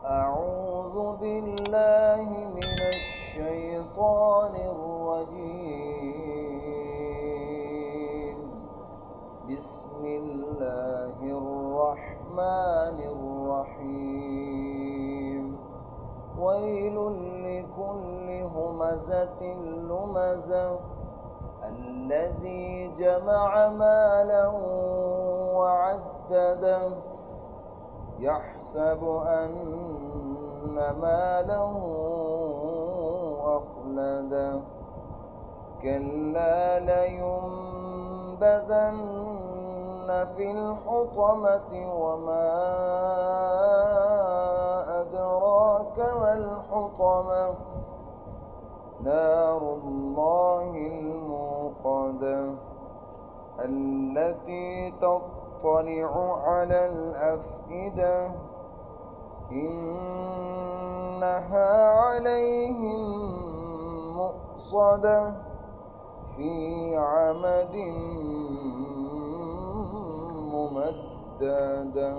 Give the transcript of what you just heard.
أعوذ بالله من الشيطان الرجيم. بسم الله الرحمن الرحيم. ويل لكل همزة لمزة الذي جمع مالا وعدده يحسب أن ماله أخلده كلا لينبذن في الحطمة وما أدراك ما الحطمة نار الله الموقدة التي تطلع على الأفئدة إنها عليهم مؤصدة في عمد ممددة.